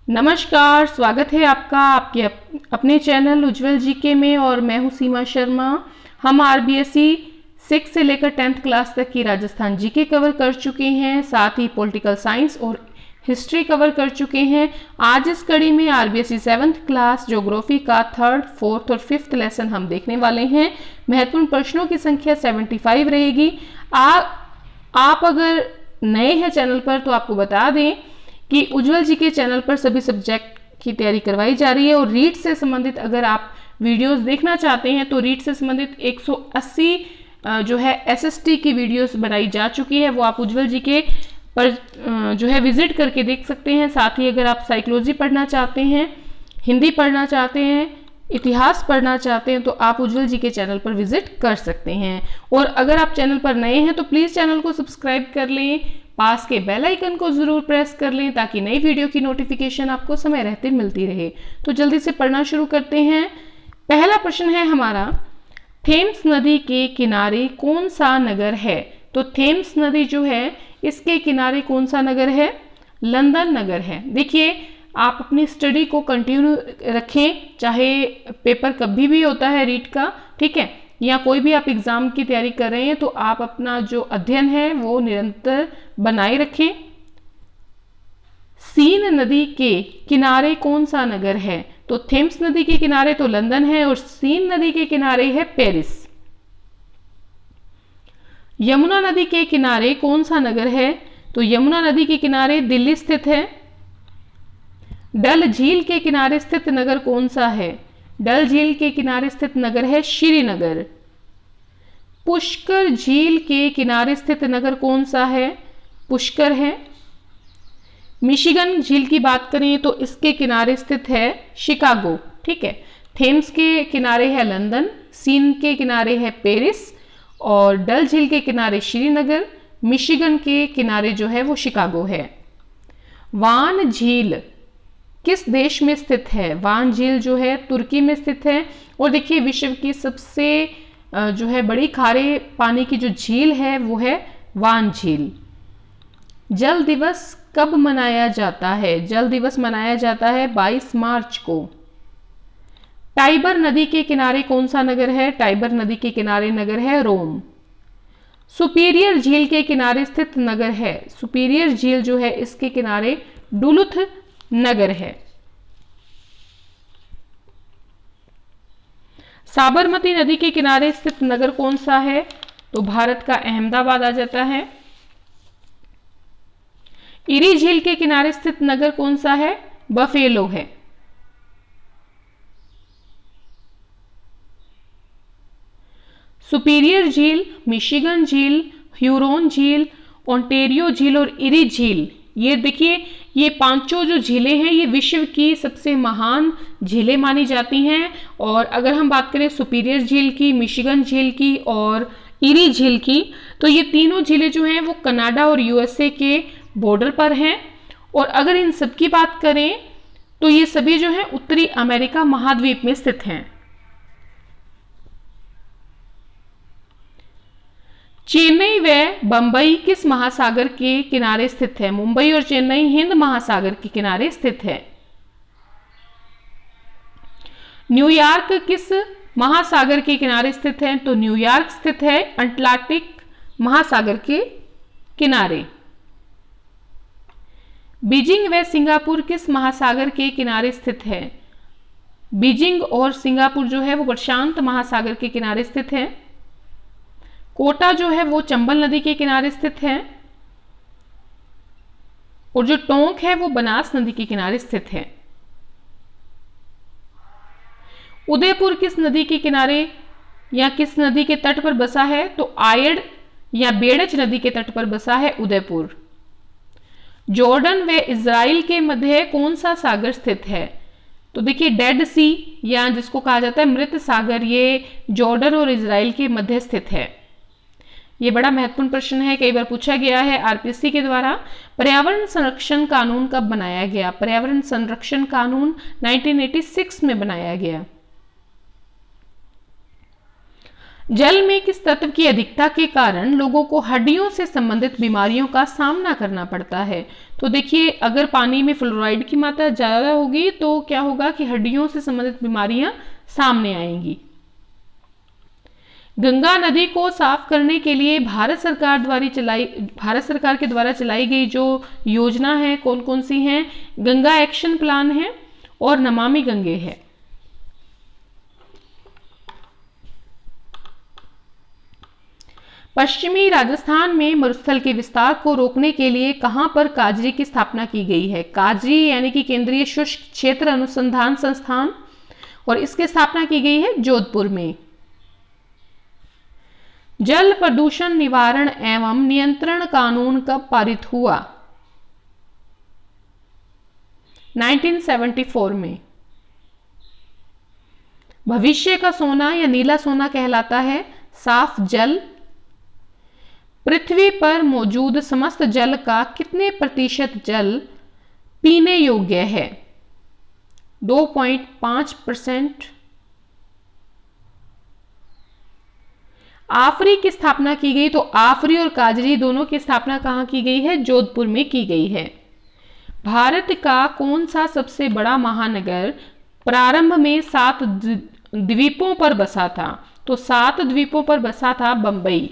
नमस्कार, स्वागत है आपका आपके अपने चैनल उज्जवल जीके में। और मैं हूं सीमा शर्मा। हम आरबीएसई 6 से लेकर 10th क्लास तक की राजस्थान जीके कवर कर चुके हैं, साथ ही पॉलिटिकल साइंस और हिस्ट्री कवर कर चुके हैं। आज इस कड़ी में आरबीएसई 7th क्लास ज्योग्राफी का 3rd, 4th और 5th लेसन हम देखने वाले हैं। महत्वपूर्ण प्रश्नों की संख्या 75 रहेगी। आप अगर नए हैं चैनल पर तो आपको बता दें कि उज्जवल जी के चैनल पर सभी सब्जेक्ट की तैयारी करवाई जा रही है। और रीट से संबंधित अगर आप वीडियोस देखना चाहते हैं तो रीट से संबंधित 180 जो है एसएसटी की वीडियोस बनाई जा चुकी है, वो आप उज्जवल जी के पर जो है विजिट करके देख सकते हैं। साथ ही अगर आप साइकोलॉजी पढ़ना चाहते हैं, हिंदी पढ़ना चाहते हैं, इतिहास पढ़ना चाहते हैं तो आप उज्जवल जी के चैनल पर विजिट कर सकते हैं। और अगर आप चैनल पर नए हैं तो प्लीज़ चैनल को सब्सक्राइब कर लें, पास के बेल आइकन को जरूर प्रेस कर लें ताकि नई वीडियो की नोटिफिकेशन आपको समय रहते मिलती रहे। तो जल्दी से पढ़ना शुरू करते हैं। पहला प्रश्न है हमारा, थेम्स नदी के किनारे कौन सा नगर है? तो थेम्स नदी जो है इसके किनारे कौन सा नगर है? लंदन नगर है। देखिए, आप अपनी स्टडी को कंटिन्यू रखें, चाहे पेपर कभी भी होता है रीट का, ठीक है, या कोई भी आप एग्जाम की तैयारी कर रहे हैं तो आप अपना जो अध्ययन है वो निरंतर बनाए रखें। सीन नदी के किनारे कौन सा नगर है? तो थेम्स नदी के किनारे तो लंदन है और सीन नदी के किनारे है पेरिस। यमुना नदी के किनारे कौन सा नगर है? तो यमुना नदी के किनारे दिल्ली स्थित है। डल झील के किनारे स्थित नगर कौन सा है? डल झील के किनारे स्थित नगर है श्रीनगर। पुष्कर झील के किनारे स्थित नगर कौन सा है? पुष्कर है। मिशिगन झील की बात करें तो इसके किनारे स्थित है शिकागो, ठीक है। थेम्स के किनारे है लंदन, सीन के किनारे है पेरिस और डल झील के किनारे श्रीनगर, मिशिगन के किनारे जो है वो शिकागो है। वान झील किस देश में स्थित है? वान झील जो है तुर्की में स्थित है। और देखिए, विश्व की सबसे जो है बड़ी खारे पानी की जो झील है वो है वान झील। जल दिवस कब मनाया जाता है? जल दिवस मनाया जाता है 22 मार्च को। टाइबर नदी के किनारे कौन सा नगर है? टाइबर नदी के किनारे नगर है रोम। सुपीरियर झील के किनारे स्थित नगर है, सुपीरियर झील जो है इसके किनारे डुलुथ नगर है। साबरमती नदी के किनारे स्थित नगर कौन सा है? तो भारत का अहमदाबाद आ जाता है। इरी झील के किनारे स्थित नगर कौन सा है? बफेलो है। सुपीरियर झील, मिशिगन झील, ह्यूरोन झील, ओंटेरियो झील और इरी झील, ये देखिए, ये पांचों जो झीलें हैं ये विश्व की सबसे महान झीलें मानी जाती हैं। और अगर हम बात करें सुपीरियर झील की, मिशिगन झील की और इरी झील की, तो ये तीनों झीलें जो हैं वो कनाडा और यूएसए के बॉर्डर पर हैं। और अगर इन सब की बात करें तो ये सभी जो है उत्तरी अमेरिका महाद्वीप में स्थित हैं। चेन्नई व बंबई किस महासागर के किनारे स्थित है? मुंबई और चेन्नई हिंद महासागर के किनारे स्थित है। न्यूयॉर्क किस महासागर के किनारे स्थित है? तो न्यूयॉर्क स्थित है अटलांटिक महासागर के किनारे। बीजिंग व सिंगापुर किस महासागर के किनारे स्थित है? बीजिंग और सिंगापुर जो है वो प्रशांत महासागर के किनारे स्थित है। कोटा जो है वो चंबल नदी के किनारे स्थित है और जो टोंक है वो बनास नदी के किनारे स्थित है। उदयपुर किस नदी के किनारे या किस नदी के तट पर बसा है? तो आयड या बेड़च नदी के तट पर बसा है उदयपुर। जॉर्डन व इज़राइल के मध्य कौन सा सागर स्थित है? तो देखिए, डेड सी या जिसको कहा जाता है मृत सागर, ये जॉर्डन और इज़राइल के मध्य स्थित है। ये बड़ा महत्वपूर्ण प्रश्न है, कई बार पूछा गया है आरपीएससी के द्वारा। पर्यावरण संरक्षण कानून कब बनाया गया? पर्यावरण संरक्षण कानून 1986 में बनाया गया। जल में किस तत्व की अधिकता के कारण लोगों को हड्डियों से संबंधित बीमारियों का सामना करना पड़ता है? तो देखिए, अगर पानी में फ्लोराइड की मात्रा ज़्यादा होगी तो क्या होगा कि हड्डियों से संबंधित बीमारियां सामने आएंगी। गंगा नदी को साफ करने के लिए भारत सरकार के द्वारा चलाई गई जो योजना है कौन कौन सी हैं? गंगा एक्शन प्लान है और नमामि गंगे है। पश्चिमी राजस्थान में मरुस्थल के विस्तार को रोकने के लिए कहां पर काजरी की स्थापना की गई है? काजरी यानी कि केंद्रीय शुष्क क्षेत्र अनुसंधान संस्थान, और इसकी स्थापना की गई है जोधपुर में। जल प्रदूषण निवारण एवं नियंत्रण कानून कब पारित हुआ? 1974 में। भविष्य का सोना या नीला सोना कहलाता है साफ जल। पृथ्वी पर मौजूद समस्त जल का कितने प्रतिशत जल पीने योग्य है? 2.5%। आफरी की स्थापना की गई, तो आफरी और काजरी दोनों की स्थापना कहां की गई है? जोधपुर में की गई है। भारत का कौन सा सबसे बड़ा महानगर प्रारंभ में 7 द्वीपों पर बसा था? तो 7 द्वीपों पर बसा था बंबई।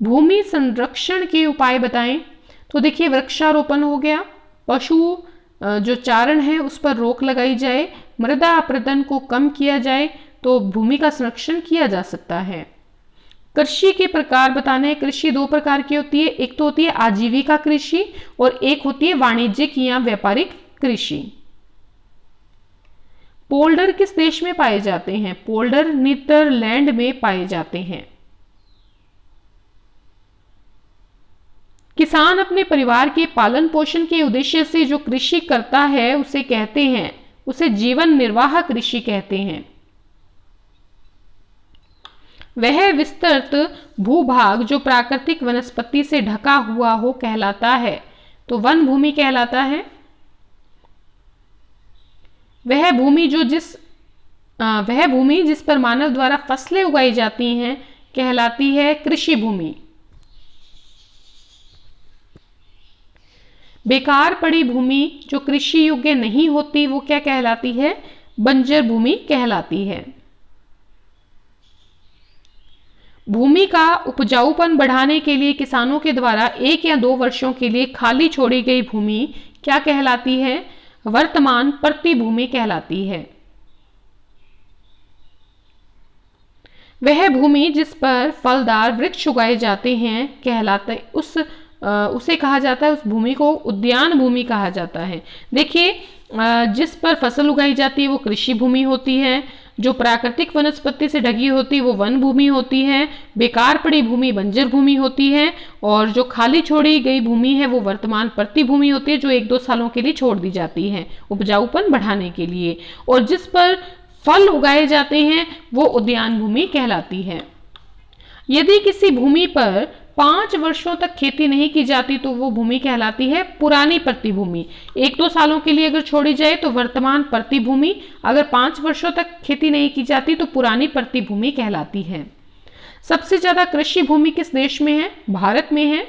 भूमि संरक्षण के उपाय बताएं। तो देखिए, वृक्षारोपण हो गया, पशु जो चारण है उस पर रोक लगाई जाए, मृदा अपरदन को कम किया जाए, तो भूमि का संरक्षण किया जा सकता है। कृषि के प्रकार बताने। कृषि 2 प्रकार की होती है, एक तो होती है आजीविका कृषि और एक होती है वाणिज्यिक या व्यापारिक कृषि। पोल्डर किस देश में पाए जाते हैं? पोल्डर नीदरलैंड में पाए जाते हैं। किसान अपने परिवार के पालन पोषण के उद्देश्य से जो कृषि करता है उसे कहते हैं, उसे जीवन निर्वाह कृषि कहते हैं। वह विस्तृत भूभाग जो प्राकृतिक वनस्पति से ढका हुआ हो कहलाता है, तो वन भूमि कहलाता है। वह भूमि जिस पर मानव द्वारा फसलें उगाई जाती हैं कहलाती है कृषि भूमि। बेकार पड़ी भूमि जो कृषि योग्य नहीं होती वो क्या कहलाती है? बंजर भूमि कहलाती है। भूमि का उपजाऊपन बढ़ाने के लिए किसानों के द्वारा 1 या 2 वर्षों के लिए खाली छोड़ी गई भूमि क्या कहलाती है? वर्तमान प्रतिभूमि कहलाती है। वह भूमि जिस पर फलदार वृक्ष उगाए जाते हैं कहलाते उसे कहा जाता है, उस भूमि को उद्यान भूमि कहा जाता है। देखिए, जिस पर फसल उगाई जाती है वो कृषि भूमि होती है, जो प्राकृतिक वनस्पति से ढकी होती है वो वन भूमि होती है, बेकार पड़ी भूमि बंजर भूमि होती है, और जो खाली छोड़ी गई भूमि है वो वर्तमान प्रतिभूमि होती है जो 1-2 सालों के लिए छोड़ दी जाती है उपजाऊपन बढ़ाने के लिए, और जिस पर फल उगाए जाते हैं वो उद्यान भूमि कहलाती है। यदि किसी भूमि पर 5 वर्षों तक खेती नहीं की जाती तो वो भूमि कहलाती है पुरानी प्रतिभूमि। 1-2 सालों के लिए अगर छोड़ी जाए तो वर्तमान प्रतिभूमि, अगर 5 वर्षों तक खेती नहीं की जाती तो पुरानी प्रतिभूमि कहलाती है। सबसे ज्यादा कृषि भूमि किस देश में है? भारत में है।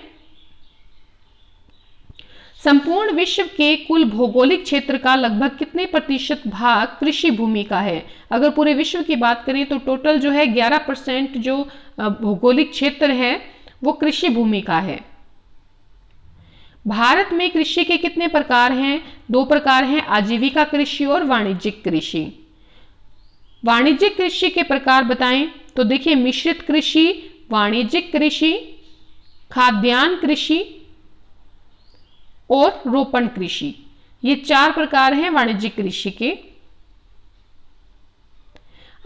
संपूर्ण विश्व के कुल भौगोलिक क्षेत्र का लगभग कितने प्रतिशत भाग कृषि भूमि का है? अगर पूरे विश्व की बात करें तो टोटल जो है 11% जो भौगोलिक क्षेत्र है वो कृषि भूमि का है। भारत में कृषि के कितने प्रकार हैं? 2 प्रकार हैं, आजीविका कृषि और वाणिज्यिक कृषि। वाणिज्यिक कृषि के प्रकार बताएं। तो देखिए, मिश्रित कृषि, वाणिज्यिक कृषि, खाद्यान्न कृषि और रोपण कृषि, ये 4 प्रकार हैं वाणिज्यिक कृषि के।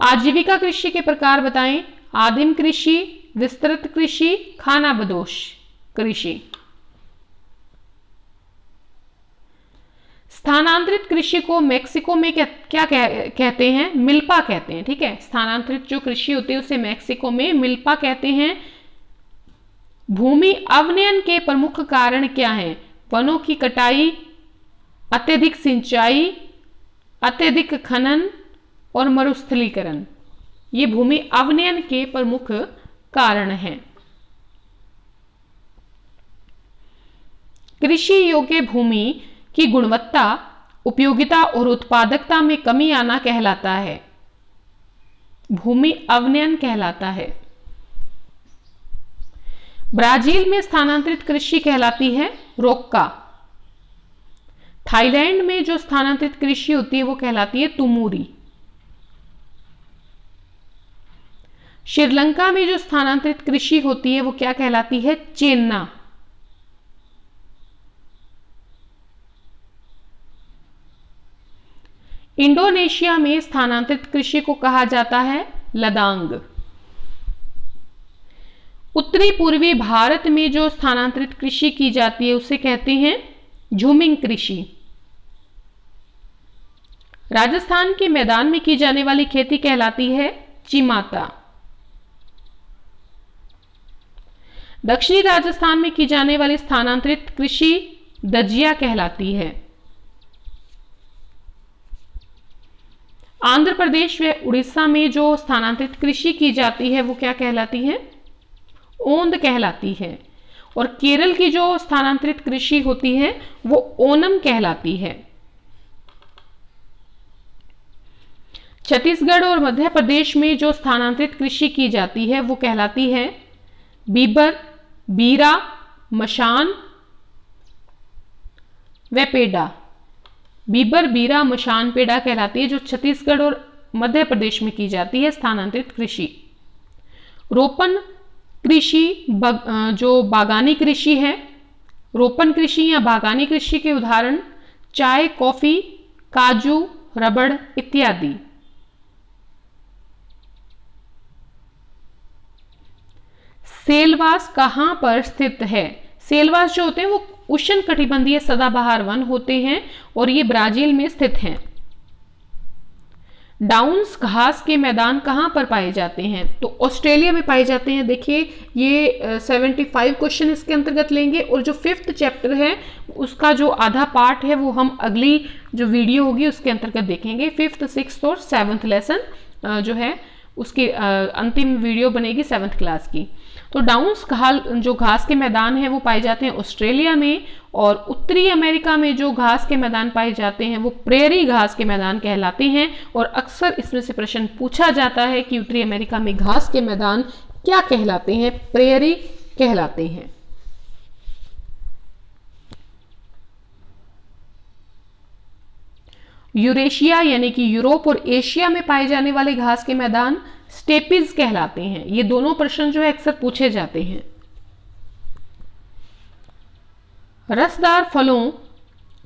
आजीविका कृषि के प्रकार बताएं। आदिम कृषि, विस्तृत कृषि, खानाबदोश कृषि। स्थानांतरित कृषि को मेक्सिको में क्या कहते हैं? मिल्पा कहते हैं। ठीक है, स्थानांतरित जो कृषि होती है उसे मेक्सिको में मिल्पा कहते हैं। भूमि अवनयन के प्रमुख कारण क्या हैं? वनों की कटाई, अत्यधिक सिंचाई, अत्यधिक खनन और मरुस्थलीकरण। ये भूमि अवनयन के प्रमुख कारण हैं। कृषि योग्य भूमि की गुणवत्ता, उपयोगिता और उत्पादकता में कमी आना कहलाता है, भूमि अवनयन कहलाता है। ब्राजील में स्थानांतरित कृषि कहलाती है रोक्का। थाईलैंड में जो स्थानांतरित कृषि होती है वो कहलाती है तुमुरी। श्रीलंका में जो स्थानांतरित कृषि होती है वो क्या कहलाती है, चेन्ना। इंडोनेशिया में स्थानांतरित कृषि को कहा जाता है लदांग। उत्तरी पूर्वी भारत में जो स्थानांतरित कृषि की जाती है उसे कहते हैं झूमिंग कृषि। राजस्थान के मैदान में की जाने वाली खेती कहलाती है चिमाता। दक्षिणी राजस्थान में की जाने वाली स्थानांतरित कृषि दजिया कहलाती है। आंध्र प्रदेश व उड़ीसा में जो स्थानांतरित कृषि की जाती है वो क्या कहलाती है, ओंद कहलाती है। और केरल की जो स्थानांतरित कृषि होती है वो ओनम कहलाती है। छत्तीसगढ़ और मध्य प्रदेश में जो स्थानांतरित कृषि की जाती है वो कहलाती है बीबर, बीरा, मशान व पेड़ा। बीबर, बीरा, मशान, पेड़ा कहलाती है जो छत्तीसगढ़ और मध्य प्रदेश में की जाती है स्थानांतरित कृषि। रोपण कृषि जो बागानी कृषि है, रोपण कृषि या बागानी कृषि के उदाहरण चाय, कॉफी, काजू, रबड़ इत्यादि। सेलवास कहां पर स्थित है? सेलवास जो होते हैं वो उष्णकटिबंधीय सदाबहार वन होते हैं और ये ब्राजील में स्थित हैं। डाउन्स घास के मैदान कहां पर पाए जाते हैं? तो ऑस्ट्रेलिया में पाए जाते हैं। देखिए ये 75 क्वेश्चन इसके अंतर्गत लेंगे और जो 5th चैप्टर है उसका जो आधा पार्ट है वो हम अगली जो वीडियो होगी उसके अंतर्गत देखेंगे। 5th, 6th और 7th लेसन जो है उसकी अंतिम वीडियो बनेगी 7th क्लास की। तो डाउन्स जो घास के मैदान हैं वो पाए जाते हैं ऑस्ट्रेलिया में, और उत्तरी अमेरिका में जो घास के मैदान पाए जाते हैं वो प्रेयरी घास के मैदान कहलाते हैं। और अक्सर इसमें से प्रश्न पूछा जाता है कि उत्तरी अमेरिका में घास के मैदान क्या कहलाते हैं? प्रेयरी कहलाते हैं। यूरेशिया यानी कि यूरोप और एशिया में पाए जाने वाले घास के मैदान स्टेपीज कहलाते हैं। ये दोनों प्रश्न जो है अक्सर पूछे जाते हैं। रसदार फलों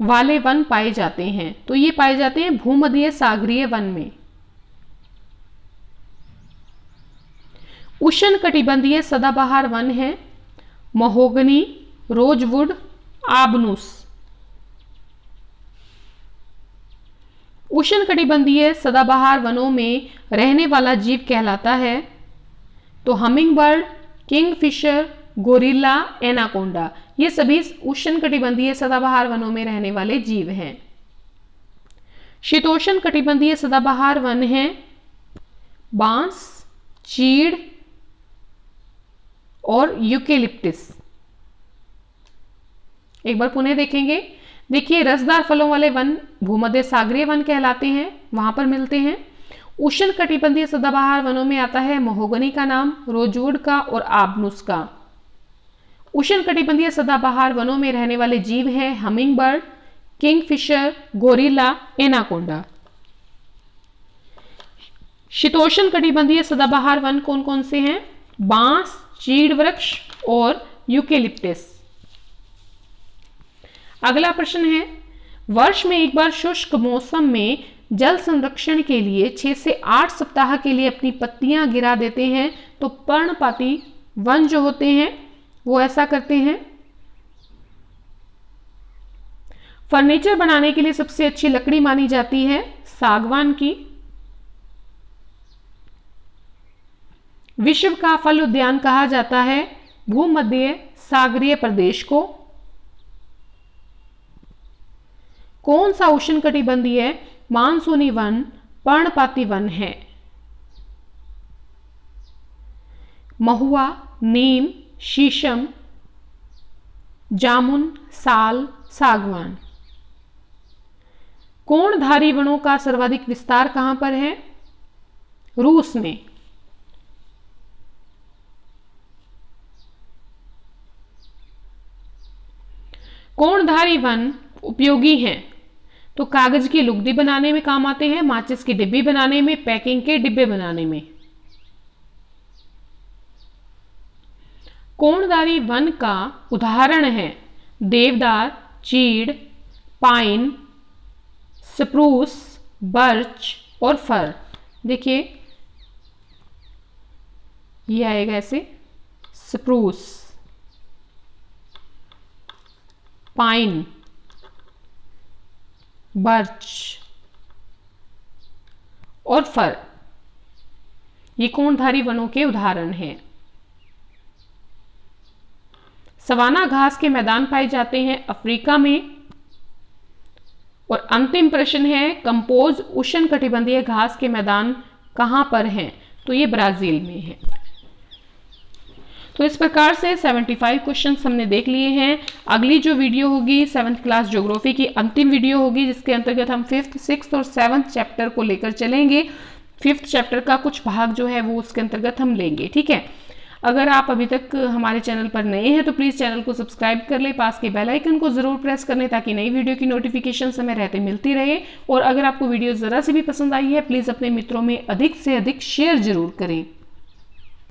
वाले वन पाए जाते हैं, तो ये पाए जाते हैं भूमध्य सागरीय वन में। उष्णकटिबंधीय सदाबहार वन है महोगनी, रोजवुड, आबनूस। उष्णकटिबंधीय सदाबहार वनों में रहने वाला जीव कहलाता है तो humming bird, Kingfisher, gorilla, anaconda, ये सभी उष्णकटिबंधीय सदाबहार वनों में रहने वाले जीव हैं। शीतोष्ण कटिबंधीय सदाबहार वन हैं बांस, चीड़ और यूकेलिप्टिस। एक बार पुनः देखेंगे। देखिए रसदार फलों वाले वन भूमध्य सागरीय वन कहलाते हैं, वहां पर मिलते हैं। उष्ण कटिबंधीय सदाबहार वनों में आता है महोगनी का नाम, रोजवुड का और आबनुस का। उष्ण कटिबंधीय सदाबहार वनों में रहने वाले जीव हैं humming bird, Kingfisher, gorilla, anaconda. शीतोष्ण कटिबंधीय सदाबहार वन कौन कौन से हैं? बांस, चीड़ वृक्ष और यूकेलिप्टिस। अगला प्रश्न है, वर्ष में एक बार शुष्क मौसम में जल संरक्षण के लिए 6 से 8 सप्ताह के लिए अपनी पत्तियां गिरा देते हैं, तो पर्णपाती वन जो होते हैं वो ऐसा करते हैं। फर्नीचर बनाने के लिए सबसे अच्छी लकड़ी मानी जाती है सागवान की। विश्व का फल उद्यान कहा जाता है भूमध्य सागरीय प्रदेश को। कौन सा उष्णकटिबंधीय मानसूनी वन पर्णपाती वन है? महुआ, नीम, शीशम, जामुन, साल, सागवान। कोणधारी वनों का सर्वाधिक विस्तार कहां पर है? रूस में। कोणधारी वन उपयोगी हैं तो कागज की लुगदी बनाने में काम आते हैं, माचिस की डिब्बी बनाने में, पैकिंग के डिब्बे बनाने में। कोणधारी वन का उदाहरण है देवदार, चीड़, पाइन, स्प्रूस, बर्च और फर। देखिए ये आएगा ऐसे, स्प्रूस, पाइन, बर्च और फर, ये कोणधारी वनों के उदाहरण हैं। सवाना घास के मैदान पाए जाते हैं अफ्रीका में। और अंतिम प्रश्न है कंपोज उष्णकटिबंधीय घास के मैदान कहां पर हैं? तो ये ब्राजील में है। तो इस प्रकार से 75 क्वेश्चंस हमने देख लिए हैं। अगली जो वीडियो होगी 7th क्लास ज्योग्राफी की अंतिम वीडियो होगी, जिसके अंतर्गत हम 5th, 6th और 7th चैप्टर को लेकर चलेंगे। 5th चैप्टर का कुछ भाग जो है वो उसके अंतर्गत हम लेंगे। ठीक है, अगर आप अभी तक हमारे चैनल पर नए हैं तो प्लीज़ चैनल को सब्सक्राइब कर ले, पास के बेल आइकन को ज़रूर प्रेस कर लें ताकि नई वीडियो की नोटिफिकेशन समय रहते मिलती रहे। और अगर आपको वीडियो ज़रा सी भी पसंद आई है प्लीज़ अपने मित्रों में अधिक से अधिक शेयर ज़रूर करें।